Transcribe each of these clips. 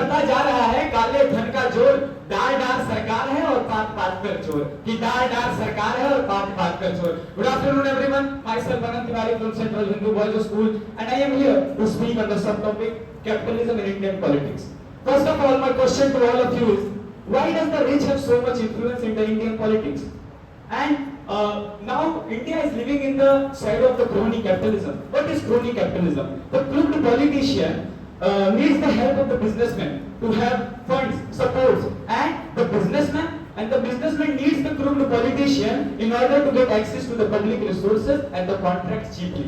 बढ़ता जा रहा है काले धन का जोर, डार डार सरकार है और पात पात कर चोर, कि डार डार सरकार है और पात पात कर चोर। Good afternoon everyone, myself Anant Tiwari from Central Hindu Boys School and I am here to speak on the subtopic capitalism in Indian politics. First of all, my question to all of you is, why does the rich have so much influence in the Indian politics? And now India is living in the side of the crony capitalism. What is crony capitalism? The crooked politician needs the help of the businessman to have funds, supports, and the businessman needs the crooked politician in order to get access to the public resources and the contracts cheaply.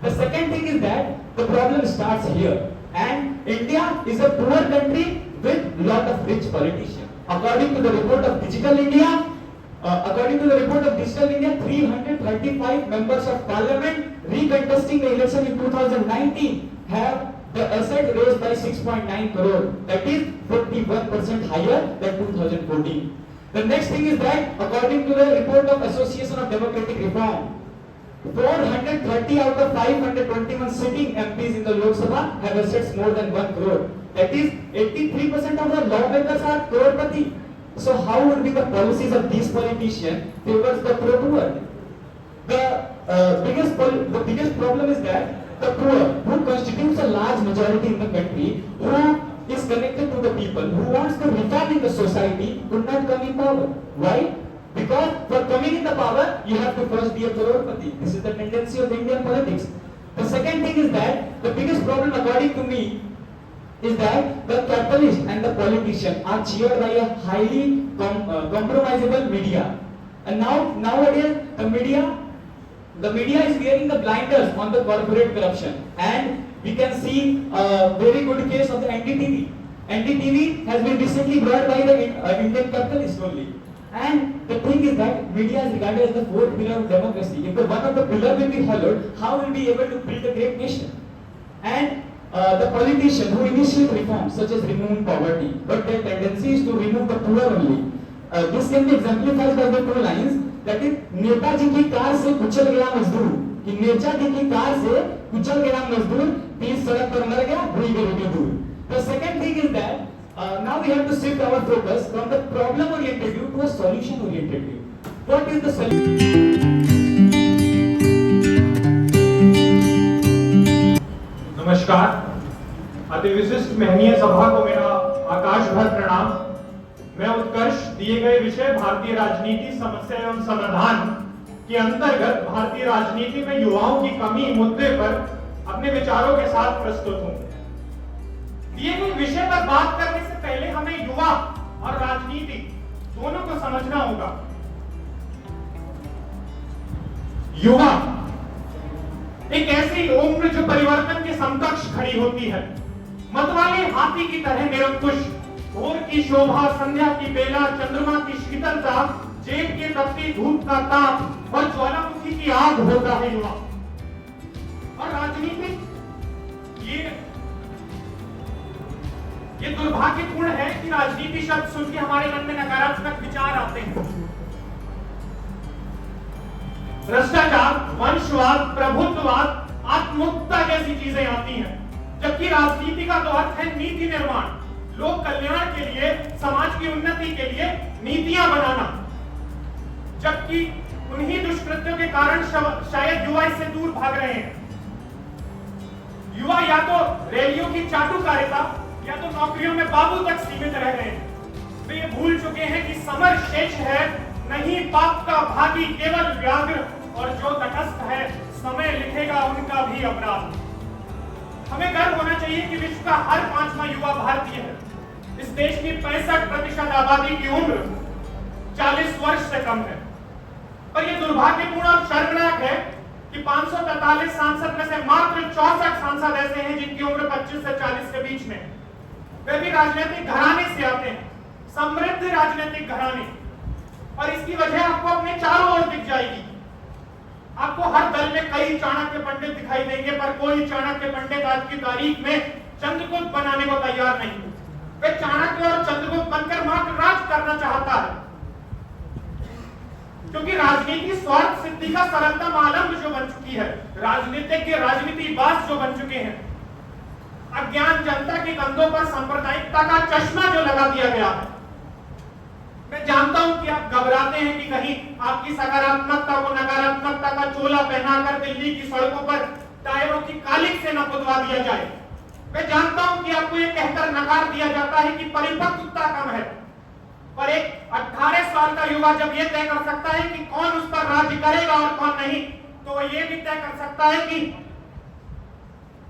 The second thing is that the problem starts here, and India is a poor country with lot of rich politicians. According to the report of Digital India, 335 members of parliament recontesting the election in 2019 have the asset raised by 6.9 crore. That is 41% higher than 2014. The next thing is that according to the report of Association of Democratic Reform, 430 out of 521 sitting MPs in the Lok Sabha have assets more than 1 crore. That is 83% of the lawmakers are crorepati. So how would be the policies of these politicians towards the poor? The biggest problem is that the poor, who constitutes a large majority in the country, who is connected to the people, who wants to reform in the society, could not come in power. Why? Because for coming in the power, you have to first be a crorepati. This is the tendency of the Indian politics. The second thing is that the biggest problem, according to me, is that the capitalist and the politician are cheered by a highly compromisable media. And nowadays the media is wearing the blinders on the corporate corruption, and we can see a very good case of the NDTV. NDTV has been recently brought by the Indian capitalists only. And the thing is that media is regarded as the fourth pillar of democracy. If one of the pillars will be hollowed, how will we be able to build a great nation? And the politicians who initiate reforms such as removing poverty, but their tendency is to remove the poor only. This can be exemplified by the two lines, that is, Netaji की car से कुचल गया मजदूर, कि नेताजी की car से कुचल गया मजदूर, 30 सड़क पर मर गया, भूल गए दूर. The second thing is that now we have to shift our focus from the problem oriented view to a solution oriented view. What is the solution? नमस्कार, अति विशिष्ट महनीय सभा को मेरा आकाश भर प्रणाम। मैं उत्कर्ष दिए गए विषय भारतीय राजनीति समस्या एवं समाधान के अंतर्गत भारतीय राजनीति में युवाओं की कमी मुद्दे पर अपने विचारों के साथ प्रस्तुत हूं। दिए गए विषय पर बात करने से पहले हमें युवा और राजनीति दोनों को समझना होगा। युवा एक ऐसी उम्र जो परिवर्तन के समकक्ष खड़ी होती है, मतवाले हाथी की तरह निरंकुश, भोर की शोभा, संध्या की बेला, चंद्रमा की शीतलता, जेठ के तपती धूप का ताप और ज्वालामुखी की आग होता है युवा। और राजनीति ये दुर्भाग्यपूर्ण है कि राजनीति शब्द सुन के हमारे मन में नकारात्मक विचार आते हैं। भ्रष्टाचार, वंशवाद, प्रभुत्ववाद, आत्मोत्ता जैसी चीजें आती हैं, जबकि राजनीति का तो अर्थ है नीति निर्माण, लोक कल्याण के लिए, समाज की उन्नति के लिए नीतियां बनाना। जबकि उन्हीं दुष्कृत्यों के कारण शायद युवा इससे दूर भाग रहे हैं। युवा या तो रैलियों की चाटुकारिता या तो नौकरियों में बाबू तक सीमित रह गए हैं। वे ये भूल चुके हैं कि समर शेष है, नहीं पाप का भागी केवल व्याघ्र, और जो तटस्थ है समय लिखेगा उनका भी अपराध। हमें गर्व होना चाहिए कि विश्व का हर 5वां युवा भारतीय है। इस देश की 65% आबादी की उम्र 40 वर्ष से कम है। पर यह दुर्भाग्यपूर्ण और शर्मनाक है कि 543 सांसद में से मात्र 64 सांसद ऐसे हैं जिनकी उम्र 25 से 40 के बीच में। वे भी राजनीतिक घराने से आते हैं, समृद्ध राजनीतिक घराने। और इसकी वजह आपको अपने चारों ओर दिख जाएगी। आपको हर दल में कई चाणक्य पंडित दिखाई देंगे, पर कोई चाणक्य पंडित आज की तारीख में चंद्रगुप्त बनाने को तैयार नहीं। वे चाणक्य और चंद्रगुप्त बनकर मात्र राज करना चाहता है, क्योंकि राजनीति स्वार्थ सिद्धि का सरलतम आलम जो बन चुकी है, राजनीतिज्ञ राजनीतिबाज जो बन चुके हैं। अज्ञान जनता के कंधों पर सांप्रदायिकता का चश्मा जो लगा दिया गया है। मैं जानता हूं कि आप घबराते हैं कि कहीं आपकी सकारात्मकता को नकारात्मकता का चोला पहनाकर दिल्ली की सड़कों पर टायरों की कालिख से न पुतवा दिया जाए। मैं जानता हूं कि आपको यह कहकर नकार दिया जाता है कि परिपक्वता कम है, पर एक 18 साल का युवा जब यह तय कर सकता है कि कौन उस पर राज्य करेगा और कौन नहीं, तो वह यह भी तय कर सकता है कि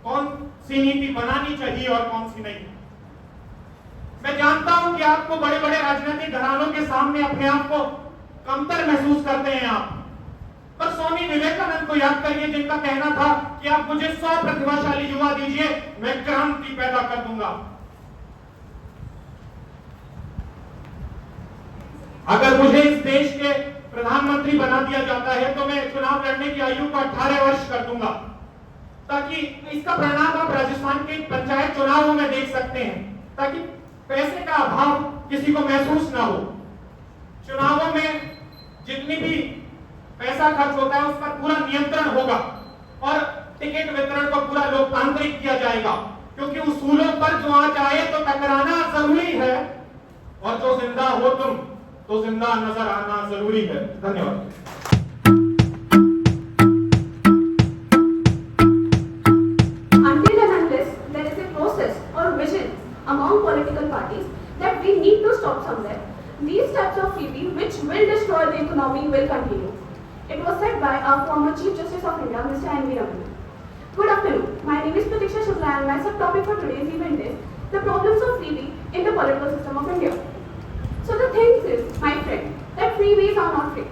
कौन सी नीति बनानी चाहिए और कौन सी नहीं। मैं जानता हूं कि आपको बड़े बड़े राजनीतिक घरानों के सामने अपने आप को कमतर महसूस करते हैं आप, पर स्वामी विवेकानंद को याद करिए, जिनका कहना था कि आप मुझे 100 प्रतिभाशाली युवा दीजिए, मैं क्रांति पैदा कर दूंगा। अगर मुझे इस देश के प्रधानमंत्री बना दिया जाता है तो मैं चुनाव लड़ने की आयु को 18 वर्ष कर दूंगा, ताकि इसका परिणाम आप राजस्थान के पंचायत चुनावों में देख सकते हैं, ताकि पैसे का अभाव किसी को महसूस ना हो। चुनावों में जितनी भी पैसा खर्च होता है उस पर पूरा नियंत्रण होगा और टिकट वितरण को पूरा लोकतांत्रिक किया जाएगा, क्योंकि उसूलों पर जो आज आए तो टकराना जरूरी है, और जो जिंदा हो तुम तो जिंदा नजर आना जरूरी है। धन्यवाद। Until and unless there is a process or vision among political parties that we need to stop somewhere, these types of freebie which will destroy the economy will continue. It was said by our former Chief Justice of India, Mr. N.V. Ramana. Good afternoon. My name is Pratiksha Shukla and my subtopic for today's event is the problems of freebie in the political system of India. So the thing is, my friend, that freebies are not free.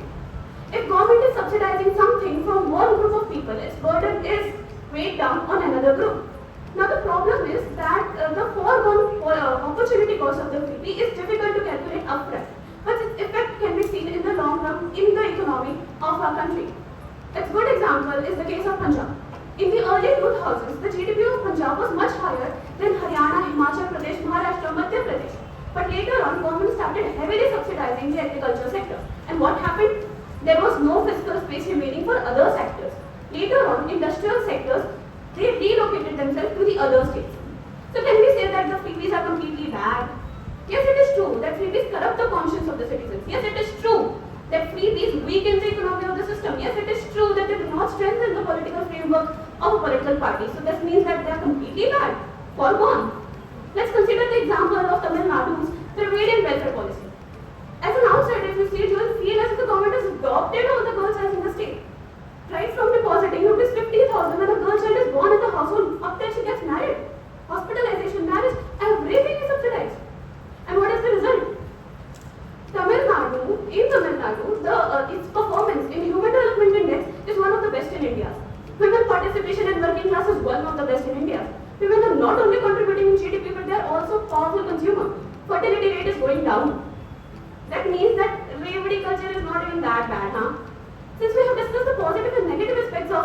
If government is subsidizing something from one group of people, its burden is weighed down on another group. Now the problem is that the foregone opportunity cost of the freebie is difficult to calculate upfront, but its effect can be seen in the long run in the economy of our country. A good example is the case of Punjab. In the early 2000s, the GDP of Punjab was much higher than Haryana, Himachal Pradesh, Maharashtra, Madhya Pradesh. But later on, government started heavily subsidizing the agriculture sector. And what happened? There was no fiscal space remaining for other sectors. Later on, industrial sectors, they relocated themselves to the other states. So can we say that the freebies are completely bad? Yes, it is true that freebies corrupt the conscience of the citizens. Yes, it is true that freebies weaken the economy of the system. Yes, it is true that they do not strengthen the political framework of a political party. So this means that they are completely bad. Foregone. Let's consider the example of Tamil Nadu's prevailing welfare policy. As an outsider, if you see it, you will feel as if the government has adopted all the girl childs in the state. Right from depositing rupees 50,000 when a girl child is born in the household up till she gets married. Hospitalization, marriage, everything is subsidized. And what is the result? Tamil Nadu, its performance in Human Development Index is one of the best in India. Women participation in working class is one of the best in India. Women are not only contributing in GDP, but they are also powerful consumer. Fertility rate is going down. That means that Revadi culture is not even that bad, huh? Since we have discussed the positive and negative aspects of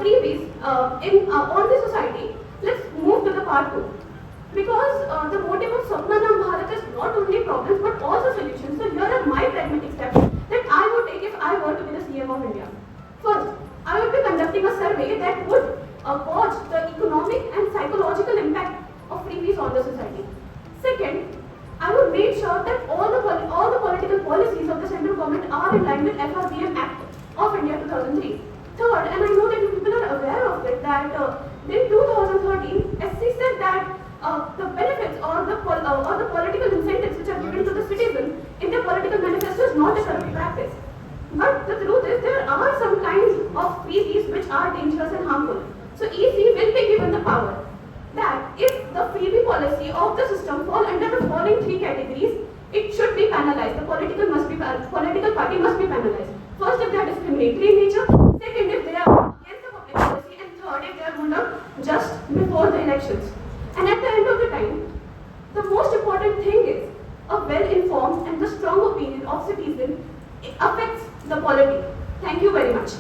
freebies on the society, let's move to the part 2. Because the motive of Swapnanam Bharat is not only problems but also solutions. So here are my pragmatic steps that I would take if I were to be the CM of India. First, I would be conducting a survey that would gauge the economic and psychological impact of freebies on the society. Second, I would make sure that all the political policies of the central government are in line with FRBM Act of India 2003. Third, and I know that you people are aware of it, that in 2013, SC said that the benefits or the political incentives which are given to the citizen in their political manifesto is not a corrupt practice. But the truth is there are some kinds of freebies which are dangerous and harmful. So EC will be given the power that if the freebie policy of the system fall under the following 3 categories, it should be penalized. The political party must be penalized. First, if they are discriminatory in nature. Second, if they are against the public policy. And third, if they are ruled out just before the elections. And at the end of the time, the most important thing is a well-informed and the strong opinion of citizens affects the polity. Thank you very much.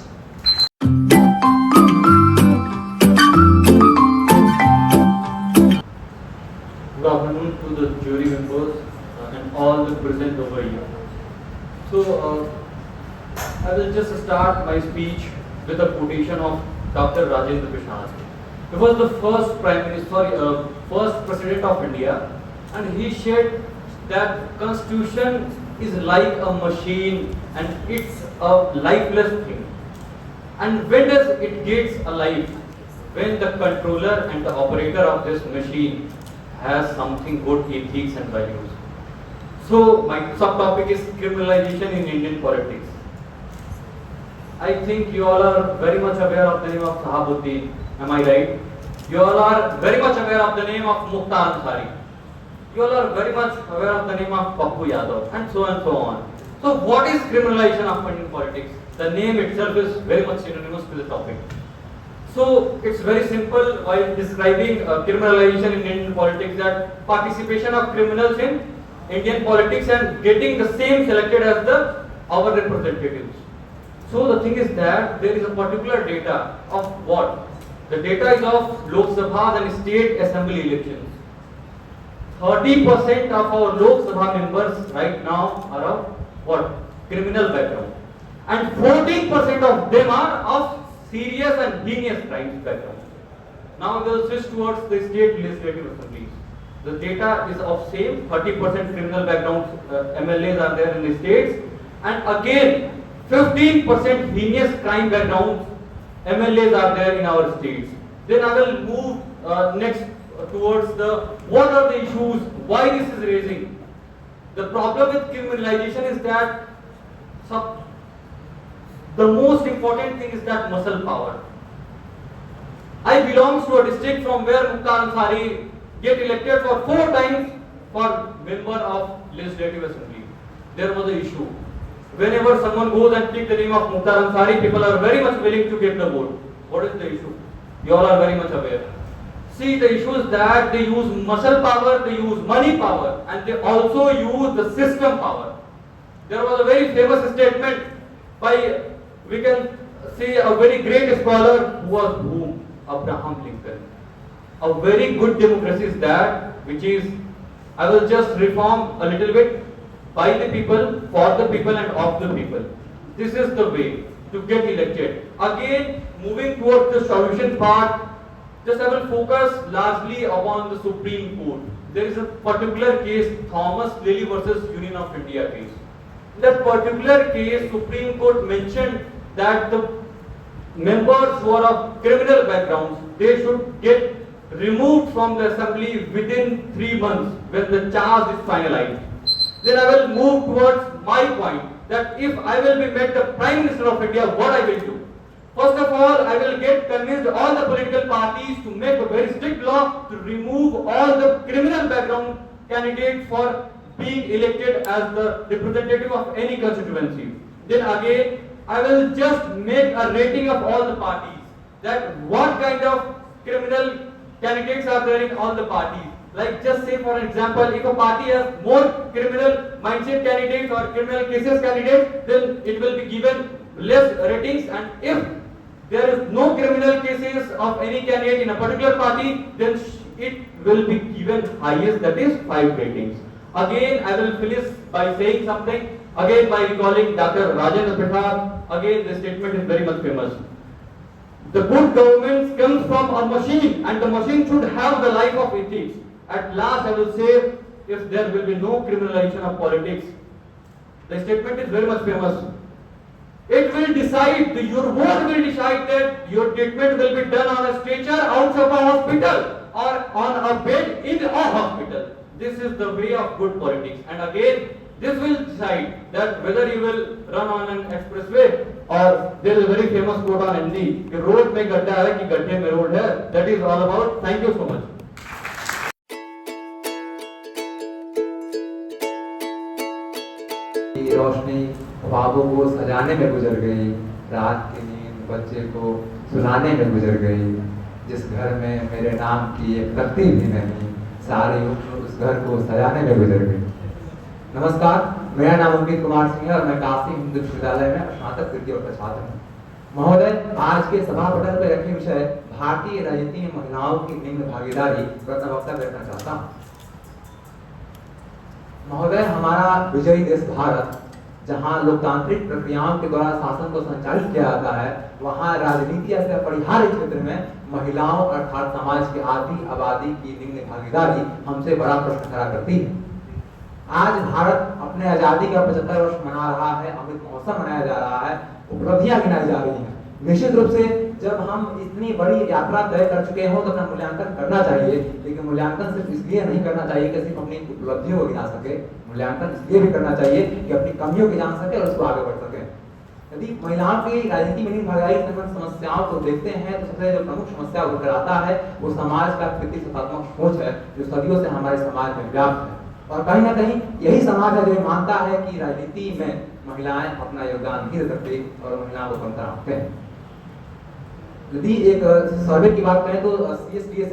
Good afternoon to the jury members and all the present over here. So, I will just start my speech with a quotation of Dr. Rajendra Prasad. He was the first prime minister, first president of India, and he said that constitution is like a machine and it's a lifeless thing. And when does it gets alive? When the controller and the operator of this machine has something good ethics and values. So my subtopic is criminalization in Indian politics. I think you all are very much aware of the name of Sahabuddin. Am I right? You all are very much aware of the name of Mukhtar Ansari. You all are very much aware of the name of Pappu Yadav, and so on. So what is criminalization of Indian politics? The name itself is very much synonymous to the topic. So it's very simple while describing criminalization in Indian politics, that participation of criminals in Indian politics and getting the same selected as our representatives. So the thing is that there is a particular data of what? The data is of Lok Sabha and state assembly elections. 30% of our Lok Sabha members right now are of what? Criminal background. And 14% of them are of serious and heinous crimes background. Now we will switch towards the state legislative assemblies. The data is of same, 30% criminal background MLAs are there in the states, and again 15% heinous crime background MLAs are there in our states. Then I will move next towards what are the issues, why this is raising. The problem with criminalization is that the most important thing is that muscle power. I belong to a district from where Mukhtar Ansari get elected for 4 times for member of legislative assembly. There was an issue. Whenever someone goes and take the name of Mukhtar Ansari, people are very much willing to get the vote. What is the issue? You all are very much aware. See, the issue is that they use muscle power, they use money power, and they also use the system power. There was a very famous statement by, we can say, a very great scholar who was whom? Abraham Lincoln. A very good democracy is that which is, I will just reform a little bit, by the people, for the people and of the people. This is the way to get elected. Again, moving towards the solution part, just I will focus largely upon the Supreme Court. There is a particular case, Thomas Lilly versus Union of India case. In that particular case, Supreme Court mentioned that the members who are of criminal backgrounds, they should get removed from the assembly within 3 months when the charge is finalized. Then I will move towards my point, that if I will be made the Prime Minister of India, what I will do? First of all, I will get convinced all the political parties to make a very strict law to remove all the criminal background candidates for being elected as the representative of any constituency. Then again, I will just make a rating of all the parties, that what kind of criminal candidates are there in all the parties. Like just say for example, if a party has more criminal mindset candidates or criminal cases candidates, then it will be given less ratings, and if there is no criminal cases of any candidate in a particular party, then it will be given highest, that is 5 ratings. Again, I will finish by saying something, again by recalling Dr. Rajendra Prasad. Again, the statement is very much famous. The good government comes from a machine, and the machine should have the life of ethics. At last, I will say, if there will be no criminalization of politics, the statement is very much famous. It will decide, your vote will decide that your treatment will be done on a stretcher outside of a hospital or on a bed in a hospital. This is the way of good politics. And again, this will decide that whether you will run on an expressway, or there is a very famous quote on Hindi, कि road में गड्ढा है कि गड्ढे में road है. That is all about. Thank you so much. रोशनी ख्वाबों को सजाने में गुजर गई, रात की नींद बच्चे को सुलाने में गुजर गई, जिस घर में मेरे नाम की एक तख्ती भी नहीं, सारी उम्र उस घर को सजाने में गुजर गई. नमस्कार, मेरा नाम अंकित कुमार सिंह है और मैं काशी हिंदू विश्वविद्यालय में स्नातक तृतीय वर्ष का छात्र हूँ. महोदय, आज के सभा पटल पर रखे विषय भारतीय राजनीति में महिलाओं की लिंग भागीदारी पर अपना वक्तव्य रखना चाहता हूँ. महोदय, हमारा विजयी देश भारत जहां लोकतांत्रिक प्रक्रियाओं के द्वारा शासन को संचालित किया जाता है, वहां राजनीति ऐसे अपरिहार्य क्षेत्र में महिलाओं अर्थात समाज के आधी आबादी की निम्न भागीदारी हमसे बड़ा प्रश्न खड़ा करती है। आज भारत अपने आजादी का 75 वर्ष मना रहा है, अमृत महोत्सव मनाया जा रहा है, उपलब्धियां गिनाई जा रही हैं। निश्चित रूप से जब हम इतनी बड़ी यात्रा तय कर चुके हो तो अपना मूल्यांकन करना चाहिए, लेकिन मूल्यांकन सिर्फ इसलिए नहीं करना चाहिए कि सिर्फ अपनी उपलब्धियों को गिना सके, मूल्यांकन इसलिए भी करना चाहिए कि अपनी कमियों को जान सके और उसको आगे बढ़ सके। यदि महिलाओं की राजनीति में भागीदारी से संबंधित समस्याओं को देखते हैं तो सबसे जो प्रमुख समस्या उभर आता है वो समाज का प्रतिस्पर्धात्मक सोच है, जो सदियों से हमारे समाज में व्याप्त है। और कहीं ना कहीं यही समाज है जो मानता है कि राजनीति में महिलाएं अपना योगदान नहीं दे सकती और महिलाओं को कमतर आंकते हैं। यदि एक सर्वे की बात करें तो CSDS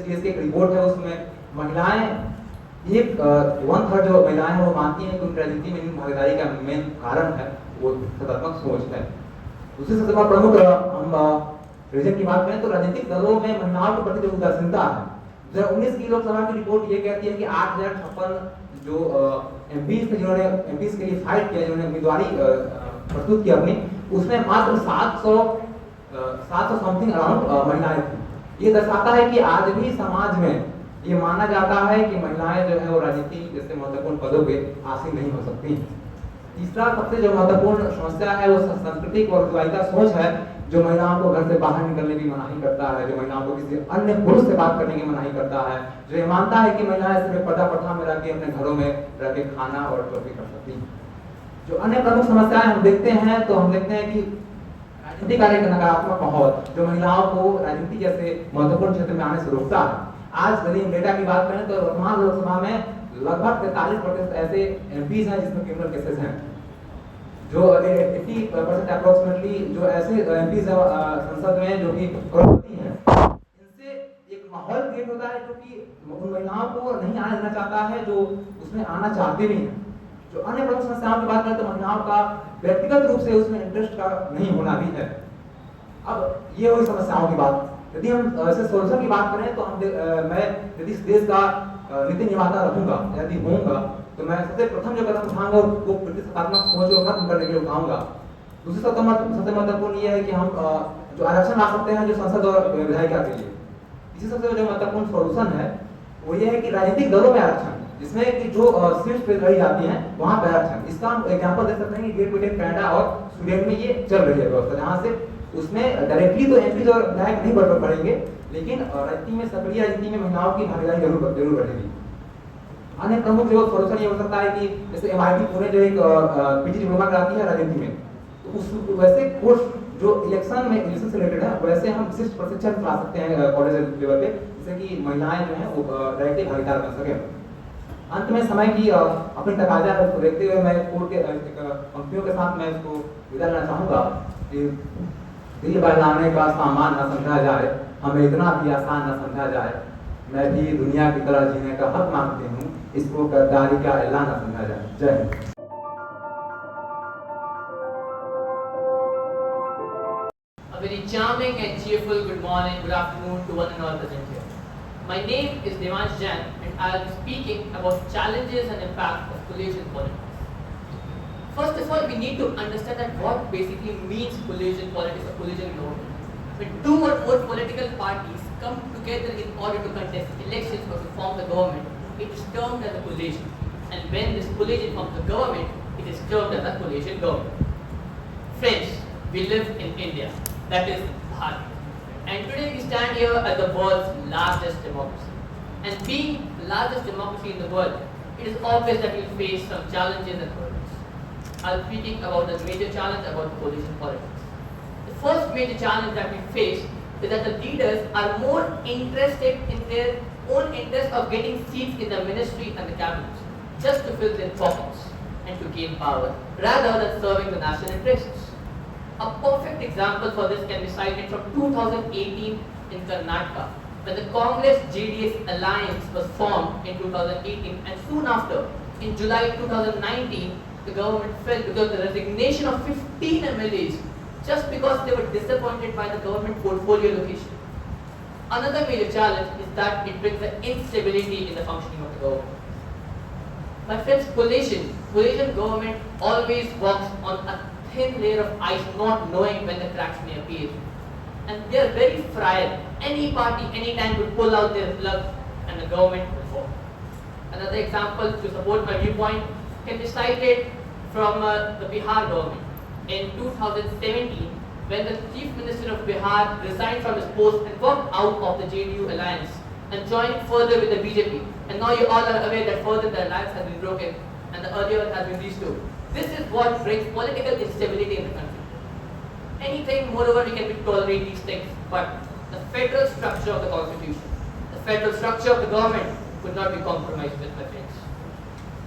की एक रिपोर्ट है, उसमें महिलाएं एक 1/3 जो महिलाएं हैं वो मानती हैं कि उनकी राजनीति में भागीदारी का मेन कारण है वो सकारात्मक सोच है। दूसरी सबसे बड़ा प्रमुख हम रीजन की बात करें तो राजनीतिक दलों में महिलाओं के प्रति जो उदासीनता है। 2019 की लोकसभा की रिपोर्ट ये कहती है कि 8056 जो एमपीज थे जिन्होंने एमपीज के लिए फाइट किया, जिन्होंने उम्मीदवारी प्रस्तुत की अपनी, उसमें मात्र 700 समथिंग अराउंड महिलाएं थी। ये दर्शाता है कि आज भी समाज में ये माना जाता है कि महिलाएं जो है वो राजनीति जैसे महत्वपूर्ण पदों पे आसीन नहीं हो सकती। तीसरा सबसे जो महत्वपूर्ण समस्या है वो सांस्कृतिक और रिवायती सोच है, जो महिलाओं को घर से बाहर निकलने की मनाही करता है, जो महिलाओं को किसी अन्य पुरुष से बात करने की मनाही करता है, जो ये मानता है कि महिलाएं सिर्फ पर्दा प्रथा में रह के अपने घरों में रह के खाना और चौकी कर सकती हैं। जो अन्य प्रमुख समस्याएं हम देखते हैं तो हम देखते हैं कि राजनीति का एक नकारात्मक माहौल जो महिलाओं को राजनीति जैसे महत्वपूर्ण क्षेत्र में आने से रोकता है। आज यदि हम डेटा की बात करें तो वर्तमान लोकसभा में लगभग 43% ऐसे एमपीज हैं जिसमें क्रिमिनल केसेस हैं, जो 80% अप्रोक्सीमेटली जो ऐसे एमपीज संसद में जो कि करोड़पति हैं। इनसे एक माहौल क्रिएट होता है जो कि उन महिलाओं को नहीं आने देना चाहता है, जो उसमें आना चाहते भी हैं। जो अन्य प्रमुख समस्याओं की बात करें तो महिलाओं का व्यक्तिगत रूप से उसमें इंटरेस्ट का नहीं होना भी है। अब ये हुई समस्याओं की बात। यदि हम ऐसे सोल्यूशन की बात करें तो मैं यदि इस देश का नीति निर्माता रहूंगा, यदि होऊंगा, तो मैं सबसे प्रथम जो कदम उठाऊंगा वो प्रतिस्पर्धात्मक सोच को खत्म करने के लिए उठाऊंगा। दूसरी सबसे महत्वपूर्ण ये है कि हम जो आरक्षण ला सकते हैं जो संसद और विधायिका के लिए। इसी सबसे जो महत्वपूर्ण सोल्यूशन है वो ये है कि राजनीतिक दलों में आरक्षण, जिसमें कि जो सीट्स पे रही जाती हैं वहां पर आरक्षण। इसका हम एग्जांपल दे सकते हैं कि ग्रेट ब्रिटेन, कनाडा और स्वीडन में ये चल रही है व्यवस्था, जहां से उसमें डायरेक्टली तो एमपी और विधायक नहीं बढ़ेंगे, लेकिन राजनीति में सक्रिय राजनीति में महिलाओं की भागीदारी जरूर बढ़ेगी। अन्य प्रमुख जो सोल्यूशन ये हो सकता है कि जैसे MIT पुणे जो एक पीजी डिप्लोमा कराती है राजनीति में, तो उस वैसे कोर्स जो इलेक्शन से रिलेटेड है वैसे हम विशिष्ट प्रशिक्षण चला सकते हैं कॉलेज लेवल पे, जिससे कि महिलाएं जो है वो डायरेक्टली भागीदार बन सके। अंत में समय की अपनी तकाजा है उसको देखते हुए मैं कोर्ट के पंक्तियों के साथ मैं इसको विदा लेना चाहूंगा कि दिल बहलाने का सामान न समझा जाए, हमें इतना भी आसान न समझा जाए, मैं भी दुनिया की तरह जीने का हक मांगती हूँ, इसको गद्दारी का ऐलान न समझा जाए। जय Hind. A very charming and cheerful good morning, good afternoon to one and all present here. My name is Devansh Jain and I will be speaking about challenges and impact of collision politics. First of all, we need to understand that what basically means collision politics or collision government. When two or more political parties come together in order to contest elections or to form the government, it is termed as a collision. And when this collision forms the government, it is termed as a collision government. Friends, we live in India, that is Bharat. And today we stand here as the world's largest democracy. And being the largest democracy in the world, it is obvious that we will face some challenges and hurdles. I'll be speaking about the major challenge about coalition politics. The first major challenge that we face is that the leaders are more interested in their own interest of getting seats in the ministry and the cabinet, just to fill their pockets and to gain power, rather than serving the national interests. A perfect example for this can be cited from 2018 in Karnataka, when the Congress-JDS alliance was formed in 2018, and soon after, in July 2019, the government fell because of the resignation of 15 MLAs just because they were disappointed by the government portfolio location. Another major challenge is that it brings the instability in the functioning of the government. My friends, coalition government always walks on a thin layer of ice, not knowing when the cracks may appear. And they are very frail. Any party, anytime could pull out their plug and the government will fall. Another example to support my viewpoint can be cited from the Bihar government. In 2017, when the Chief Minister of Bihar resigned from his post and walked out of the JDU alliance and joined further with the BJP. And now you all are aware that further the alliance has been broken and the earlier one has been restored. This is what brings political instability in the country. Anything, moreover, we can tolerate these things, but the federal structure of the constitution, the federal structure of the government could not be compromised with, my friends.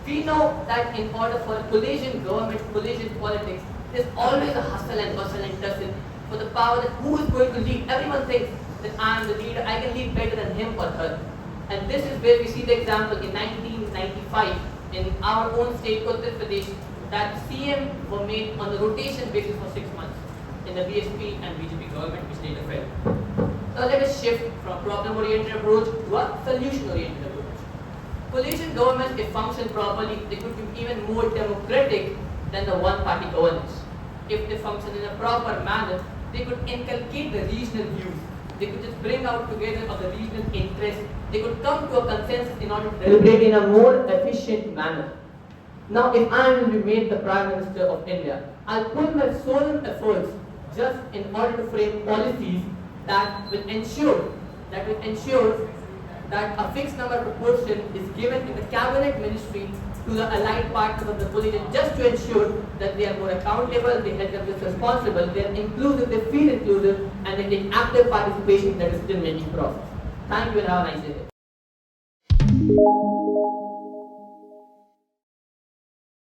We know that in order for a coalition government, coalition politics, there's always a hustle and bustle and tussle for the power that who is going to lead. Everyone thinks that I am the leader, I can lead better than him or her. And this is where we see the example in 1995 in our own state, Uttar Pradesh, that CM were made on a rotation basis for 6 months in the BSP and BJP government, which later fell. So let us shift from problem-oriented approach to a solution-oriented approach. Coalition governments, if function properly, they could be even more democratic than the one-party governance. If they function in a proper manner, they could inculcate the regional views. They could just bring out together of the regional interests. They could come to a consensus in order to deliberate in a more efficient manner. Now, if I will be made the Prime Minister of India, I'll put my solemn efforts just in order to frame policies that will ensure that a fixed number proportion is given in the cabinet ministry to the allied partners of the coalition, just to ensure that they are more accountable, they are just responsible, they are inclusive, they feel inclusive, and they take active participation in the decision-making process. Thank you and have a nice day.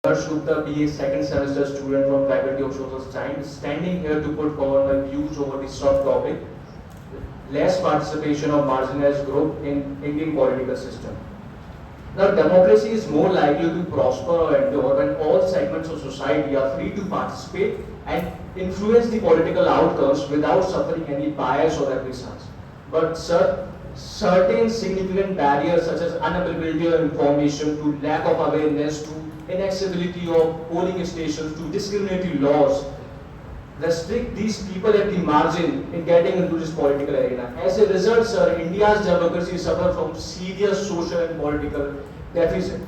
Harsh Gupta, BA second semester student from Faculty of Social Science, standing here to put forward my views over the sub-topic, less participation of marginalized group in Indian political system. Now, democracy is more likely to prosper or endure when all segments of society are free to participate and influence the political outcomes without suffering any bias or acquiescence. But certain significant barriers such as unavailability of information, to lack of awareness, to inaccessibility of polling stations, to discriminatory laws, restrict these people at the margin in getting into this political arena. As a result, sir, India's democracy suffers from serious social and political deficit.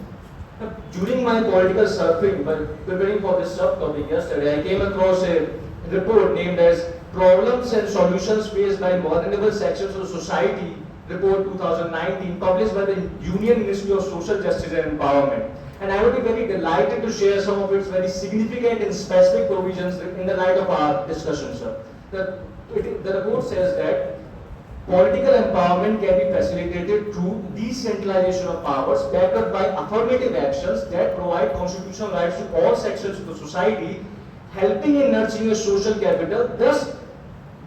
During my political surfing, while preparing for this subtopic yesterday, I came across a report named as Problems and Solutions Faced by Vulnerable Sections of Society, Report 2019, published by the Union Ministry of Social Justice and Empowerment. And I would be very delighted to share some of its very significant and specific provisions in the light of our discussion, sir. The report says that political empowerment can be facilitated through decentralization of powers backed up by affirmative actions that provide constitutional rights to all sections of the society, helping in nurturing a social capital, thus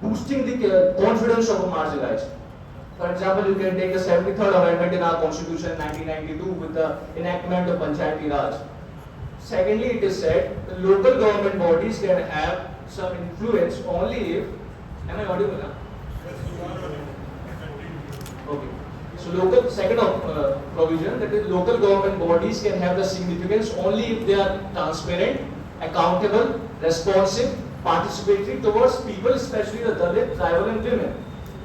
boosting the confidence of a marginalized. For example, you can take the 73rd Amendment in our Constitution in 1992 with the enactment of Panchayati Raj. Secondly, it is said the local government bodies can have some influence only if, am I audible now? Okay. So second provision, that is local government bodies can have the significance only if they are transparent, accountable, responsive, participatory towards people, especially the Dalit, tribal and women.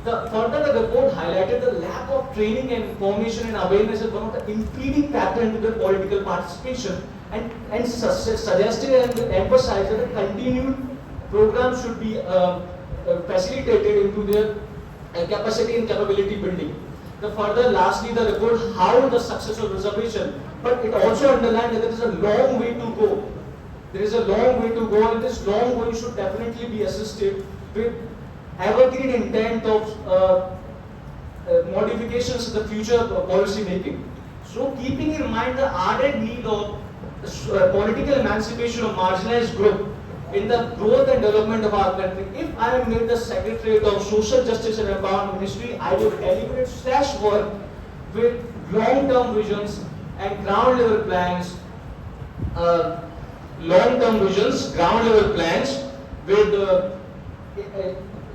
Further, the report highlighted the lack of training and information and awareness as one of the impeding factors into the political participation, and suggested and emphasized that a continued program should be facilitated into their capacity and capability building. Lastly, the report how the success of reservation, but it also underlined that there is a long way to go. There is a long way to go, and this long way should definitely be assisted with evergreen intent of modifications in the future policy making. So, keeping in mind the ardent need of political emancipation of marginalized group in the growth and development of our country, if I am made the Secretary of Social Justice and Empowerment Ministry, I will deliberate / work with long-term visions and ground-level plans, with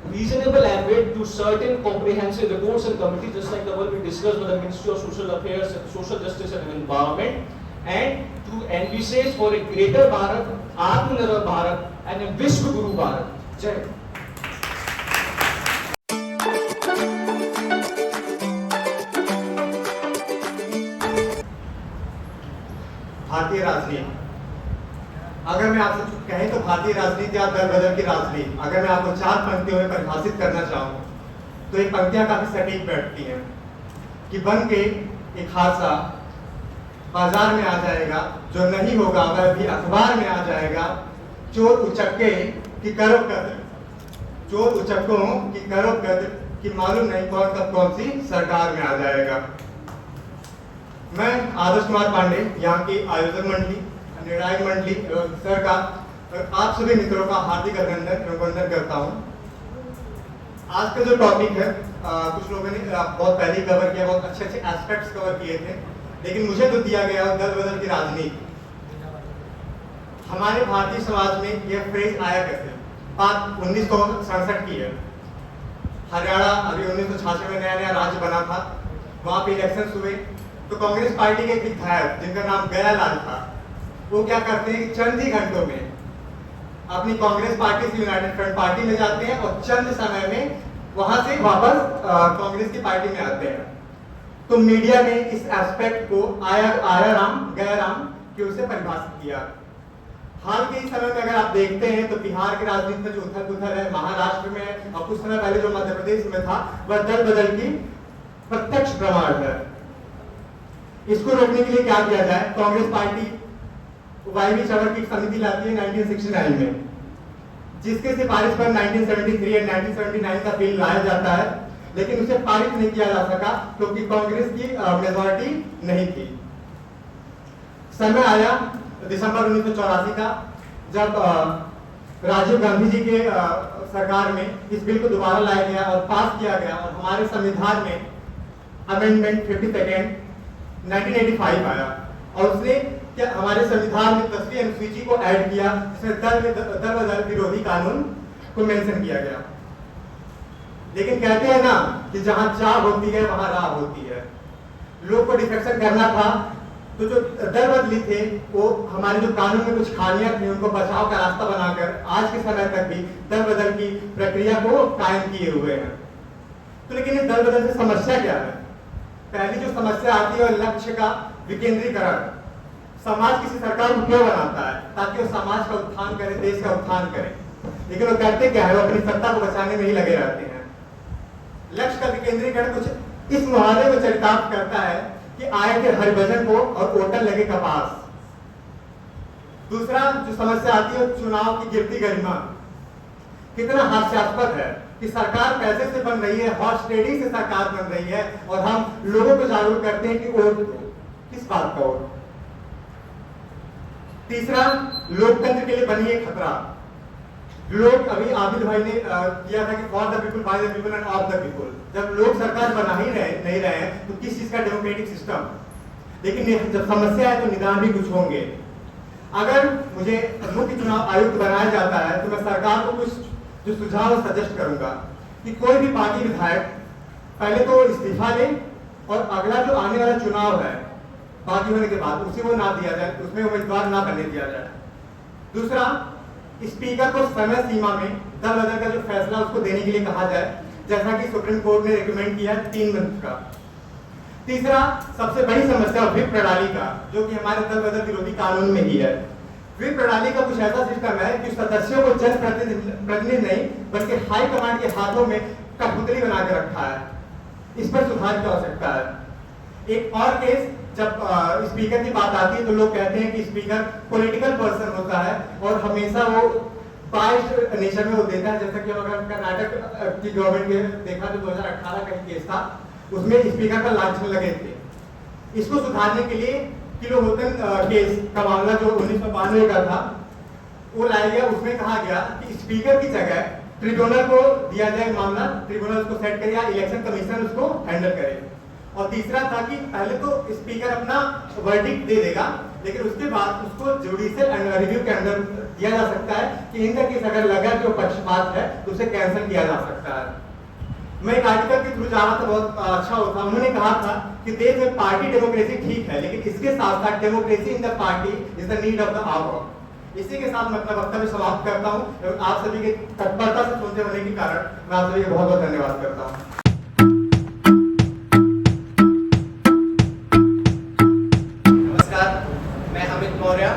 reasonable ambit to certain comprehensive reports and committees, just like the one we discussed with the Ministry of Social Affairs, Social Justice and Empowerment, and to envisage for a greater Bharat, Atmanirbhar Bharat and a Vishwa Guru Bharat. Jai Hind. भारतीय राजनीति, अगर मैं आपसे कहें तो भारतीय राजनीति या दल बदल की राजनीति, अगर मैं आपको 4 पंक्तियों में परिभाषित करना चाहूँ तो ये पंक्तियां काफी सटीक बैठती हैं कि बन के एक हादसा बाजार में आ जाएगा, जो नहीं होगा वह भी अखबार में आ जाएगा। चोर उचक्के की करो कद्र, चोर उचक्कों की करो कद्र कि मालूम नहीं कौन कब कौन सी सरकार में आ जाएगा। मैं आदर्श कुमार पांडे, यहाँ की आयोजक मंडली, निर्णायक मंडली एवं सर का आप सभी मित्रों का हार्दिक अभिनंदन करता हूँ। आज का जो टॉपिक है कुछ लोगों ने बहुत पहले ही कवर किया, बहुत अच्छे एस्पेक्ट्स कवर किए थे, लेकिन मुझे जो दिया गया वो दल बदल की राजनीति। हमारे भारतीय समाज में यह फ्रेज आया कैसे? बात 1967 की है। हरियाणा अभी 1966 में नया नया राज्य बना था, वहां पे इलेक्शन हुए तो कांग्रेस पार्टी के एक विधायक जिनका नाम गयालाल था, वो क्या करते हैं कि चंद ही घंटों में अपनी कांग्रेस पार्टी से यूनाइटेड फ्रंट पार्टी में जाते हैं और चंद समय में वहां से वापस कांग्रेस की पार्टी में आते हैं। तो मीडिया ने इस एस्पेक्ट को आया राम गया राम की ओर से परिभाषित किया। हाल के इस समय में अगर आप देखते हैं तो बिहार की राजनीति में जो उथल पुथल है, महाराष्ट्र में और कुछ समय पहले जो मध्य प्रदेश में था, वह दल बदल की प्रत्यक्ष प्रमाण है। इसको रोकने के लिए क्या किया जाए? कांग्रेस पार्टी वाईवी चवर की समिति लाती है 1969 में, जिसके सिफारिश पर 1973 और 1979 का बिल लाया जाता है, लेकिन उसे पारित नहीं किया जा सका क्योंकि कांग्रेस की मेजॉरिटी नहीं थी। समय आया दिसंबर 1984 का, जब राजीव गांधी जी के सरकार में इस बिल को दोबारा लाया गया और पास किया गया और हमारे संविधान में अमेंडमेंट 52 1985 आया और उसने क्या हमारे संविधान में 10वीं अनुसूची को ऐड किया, जिसमें दल बदल विरोधी कानून को मेंशन किया गया। लेकिन कहते हैं ना कि जहां चाह होती है वहां राह होती है। लोग को डिफेक्शन करना था तो जो दल बदली थे वो हमारे जो कानून में कुछ खामियां थी उनको बचाव का रास्ता बनाकर आज के समय तक भी दल बदल की प्रक्रिया को कायम किए हुए हैं। तो लेकिन इस दल बदल से समस्या क्या है? पहली जो समस्या आती है वो लक्ष्य का विकेंद्रीकरण। समाज किसी सरकार को क्यों बनाता है? ताकि वो समाज का उत्थान करे, देश का उत्थान करे, लेकिन वो करते क्या है? वो अपनी सत्ता को बचाने में ही लगे रहते हैं। लक्ष्य का विकेंद्रीकरण कुछ इस मुहावरे में चरितार्थ करता है कि आए थे हरिभजन को और ओटन लगे कपास। दूसरा जो समस्या आती है चुनाव की गिरती गरिमा। कितना हास्यास्पद है कि सरकार पैसे से बन रही है, हॉर्स ट्रेडिंग से सरकार बन रही है और हम लोगों को जागरूक करते हैं कि वोट किस बात का वोट। तीसरा लोकतंत्र के लिए बनी है खतरा। लोग अभी आबिद भाई ने किया था कि for the people, by the people end of the people. जब लोग सरकार बना ही नहीं रहे हैं तो किस चीज का डेमोक्रेटिक सिस्टम? लेकिन जब समस्या है तो निदान भी कुछ होंगे। अगर मुझे मुख्य चुनाव आयुक्त बनाया जाता है तो मैं सरकार को कुछ जो सुझाव सजेस्ट करूंगा कि कोई भी पार्टी विधायक पहले तो इस्तीफा दे और अगला जो आने वाला चुनाव है बाकी होने के बाद उसे वो ना दिया जाए, उसमें उम्मीदवार ना बनने दिया जाए। दूसरा, स्पीकर को समय सीमा में दल बदल का जो फैसला उसको देने के लिए कहा जाए, जैसा कि सुप्रीम कोर्ट ने रिकमेंड किया 3 मंथ का। तीसरा, सबसे बड़ी समस्या व्हिप प्रणाली का, जो कि हमारे दल बदल विरोधी कानून में ही है। व्हिप प्रणाली का कुछ ऐसा सिस्टम है कि सदस्यों को जनप्रतिनिधि नहीं बल्कि हाई कमांड के हाथों में कठपुतली बना के रखा है। इस पर सुधार की आवश्यकता है। एक और केस, जब स्पीकर की बात आती है तो लोग कहते हैं कि स्पीकर पॉलिटिकल पर्सन होता है और हमेशा वो बाइस्ड नेचर में वो देता है। जैसा कि अगर कर्नाटक की गवर्नमेंट के देखा तो 2018 का केस था, उसमें स्पीकर का लांछन लगे थे। इसको सुधारने के लिए किलोहोतन केस का मामला जो 1992 का था वो लाया गया। उसमें कहा गया कि स्पीकर की जगह ट्रिब्यूनल को दिया जाए मामला, ट्रिब्यूनल उसको सेट करे या इलेक्शन कमीशन उसको हैंडल करे। और तीसरा था कि पहले तो स्पीकर अपना वर्डिक्ट दे देगा, लेकिन उसके बाद उसको जुडिशियल रिव्यू के अंदर दिया जा सकता है कि इनका केस अगर लगा कि वो पक्षपात है तो उसे कैंसिल किया जा सकता है। मैं एक आर्टिकल के थ्रू जा रहा था, बहुत अच्छा होता। उन्होंने कहा था कि देश में पार्टी डेमोक्रेसी ठीक है, लेकिन इसके साथ साथ democracy in the party is the need of the hour. इसी के साथ मैं अपना वक्तव्य समाप्त करता हूँ। आप सभी के तत्परता से सुनते रहने के कारण मैं आप सभी को बहुत बहुत धन्यवाद करता हूँ। नमस्कार, मैं अमित मौर्य,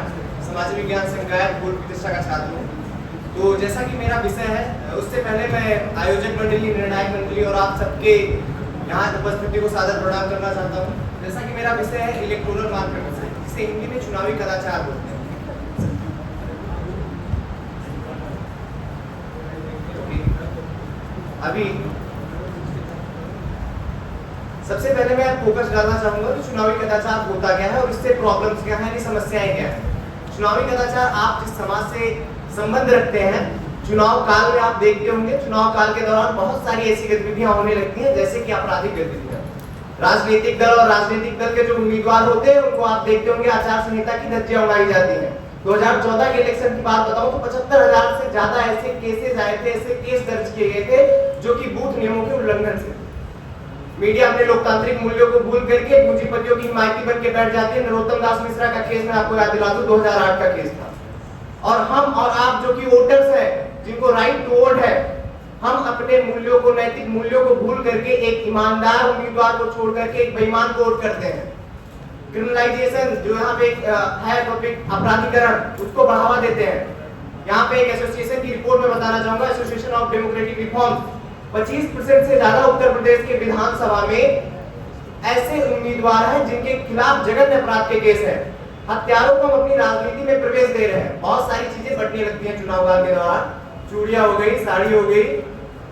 समाज विज्ञान संकाय पूर्व प्रतिष्ठा का छात्र हूँ। तो जैसा कि मेरा विषय है, उससे पहले मैं आयोजक मंडली, निर्णायक मंडली और आप सबके यहाँ उपस्थिति को सादर प्रणाम करना चाहता हूँ। जैसा कि मेरा विषय है इलेक्टोरल मालप्रैक्टिस, जिसे हिंदी में चुनावी कदाचार बोलते हैं। अभी सबसे पहले मैं फोकस डालना चाहूंगा कि चुनावी कदाचार होता क्या है और इससे प्रॉब्लम्स क्या है, समस्याएं क्या है। चुनावी कदाचार आप जिस समाज से संबंध रखते हैं, चुनाव काल में आप देखते होंगे, चुनाव काल के दौरान बहुत सारी ऐसी गतिविधियां होने लगती हैं जैसे कि आपराधिक गतिविधियां। राजनीतिक दल और राजनीतिक दल के जो उम्मीदवार होते हैं उनको आप देखते होंगे आचार संहिता की धज्जियां उड़ाई जाती हैं। 2014 के इलेक्शन की बात बताऊं तो 75,000 से ज्यादा ऐसे केसेस आए थे, ऐसे केस दर्ज किए गए थे जो कि बूथ नियमों के उल्लंघन से। मीडिया अपने लोकतांत्रिक मूल्यों को भूल करके पूंजीपतियों की हिमायती बन के बैठ जाती है। नरोत्तम दास मिश्रा का केस मैं आपको याद दिला दूं, 2008 का केस था। और हम और आप जो कि वोटर्स हैं, जिनको राइट टू वोट है, हम अपने मूल्यों को, नैतिक मूल्यों को भूल करके एक ईमानदार उम्मीदवार को छोड़ करके एक बेईमान को वोट करते हैं। क्रिमिनलाइजेशन जो यहाँ पे है टॉपिक, अपराधीकरण, उसको बढ़ावा देते हैं। यहाँ पे एक एसोसिएशन की रिपोर्ट में बताना चाहूंगा, एसोसिएशन ऑफ डेमोक्रेटिक रिफॉर्म्स, 25% से ज्यादा उत्तर प्रदेश के विधानसभा में ऐसे उम्मीदवार हैं जिनके खिलाफ जघन्य अपराध के केस हैं। हत्यारों को हम अपनी राजनीति में प्रवेश दे रहे हैं। बहुत सारी चीजें बढ़ने लगती हैं चुनाव काल के दौरान, चूड़ियां हो गई, साड़ी हो गई,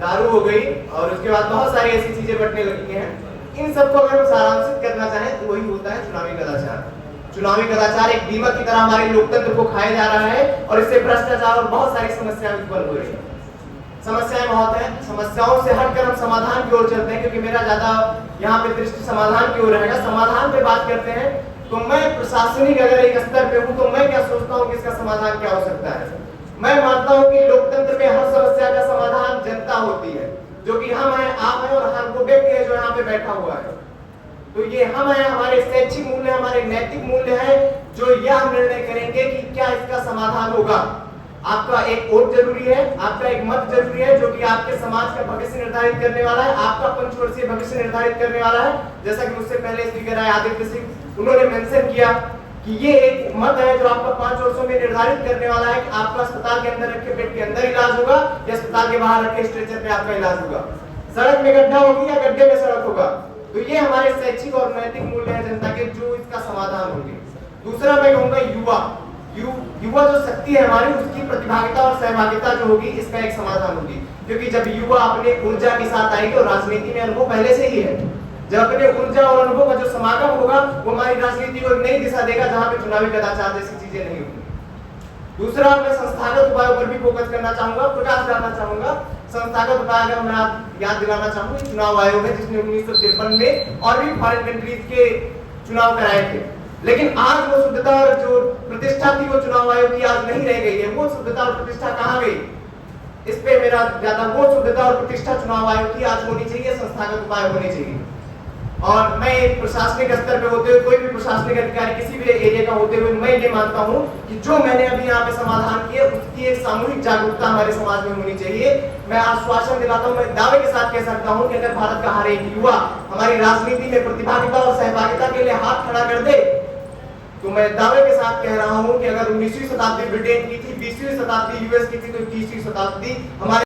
दारू हो गई, और उसके बाद बहुत सारी ऐसी चीजें बढ़ने लगती हैं। इन सबको अगर हम सारांशित करना चाहें तो वही होता है चुनावी कदाचार। चुनावी कदाचार एक दीमक की तरह हमारे लोकतंत्र को खाया जा रहा है और इससे भ्रष्टाचार और बहुत सारी समस्याएं उत्पन्न हो रही है। समस्याएं बहुत हैं, समस्याओं से हटकर हम समाधान की ओर चलते हैं, क्योंकि मेरा ज्यादा यहाँ पे दृष्टि समाधान की ओर रहेगा। समाधान पे बात करते हैं तो मैं प्रशासनिक अगर एक स्तर पे हूँ तो मैं क्या सोचता हूँ कि इसका समाधान क्या हो सकता है। मैं मानता हूँ कि लोकतंत्र में हर समस्या का समाधान जनता होती है, जो कि हम हैं, आप हैं और हर वो व्यक्ति है जो यहाँ पे बैठा हुआ है। तो ये हम हैं, हमारे शैक्षिक मूल्य, हमारे नैतिक मूल्य हैं जो यह निर्णय करेंगे कि क्या इसका समाधान होगा। आपका एक वोट जरूरी है, आपका एक मत जरूरी है, जो कि आपके समाज का भविष्य निर्धारित करने वाला है, आपका पंचवर्षीय भविष्य निर्धारित करने वाला है। जैसा कि मुझसे पहले स्पीकर आए आदित्य सिंह, उन्होंने मेंशन किया कि ये एक मत है जो आपका 5 वर्षों में निर्धारित करने वाला है कि आपका अस्पताल के अंदर रखे बेड के अंदर इलाज होगा या अस्पताल के बाहर रखे स्ट्रेचर पे आपका इलाज होगा, सड़क में गड्ढा होगी या गड्ढे में सड़क होगा। तो ये हमारे शैक्षिक और नैतिक मूल्य है जनता के, जो इसका समाधान होंगे। दूसरा मैं कहूंगा युवा जो शक्ति है हमारी, उसकी प्रतिभागिता और सहभागिता जो होगी, इसका एक समाधान होगी। क्योंकि जब युवा अपने ऊर्जा के साथ आएंगे, और राजनीति में अनुभव पहले से ही है, जब अपने ऊर्जा और अनुभव का जो समागम होगा वो हमारी राजनीति को एक नई दिशा देगा जहां पे चुनावी कदाचार जैसी चीजें नहीं होंगी। दूसरा, मैं संस्थागत उपायों पर भी फोकस करना चाहूंगा, प्रकाश डालना चाहूंगा। संस्थागत उपाय अगर मैं आप याद दिलाना चाहूंगा, चुनाव आयोग है जिसने 1953 में और भी फॉरेन कंट्रीज के चुनाव कराए थे, लेकिन आज वो शुद्धता और जो प्रतिष्ठा थी वो चुनाव आयोग की आज नहीं रह गई है। वो शुद्धता और प्रतिष्ठा कहाँ गई, इस पे मेरा ज्यादा, वो शुद्धता और प्रतिष्ठा चुनाव आयोग की आज होनी चाहिए, संस्थागत उपाय होने चाहिए। और मैं एक प्रशासनिक स्तर पे होते हुए, कोई भी प्रशासनिक अधिकारी किसी भी एरिया का होते हुए, मैं ये मानता हूँ कि जो मैंने अभी यहाँ पे समाधान किया उसकी एक सामूहिक जागरूकता हमारे समाज में होनी चाहिए। मैं आश्वासन दिलाता हूँ, मैं दावे के साथ कह सकता हूँ कि अगर भारत का हर एक युवा हमारी राजनीति में प्रतिभागिता और सहभागिता के लिए हाथ खड़ा कर दे, तो मैं दावे के साथ कह रहा हूँ कि अगर 19वीं शताब्दी ब्रिटेन की थी, 20वीं शताब्दी यूएस की थी, तो 21वीं शताब्दी हमारे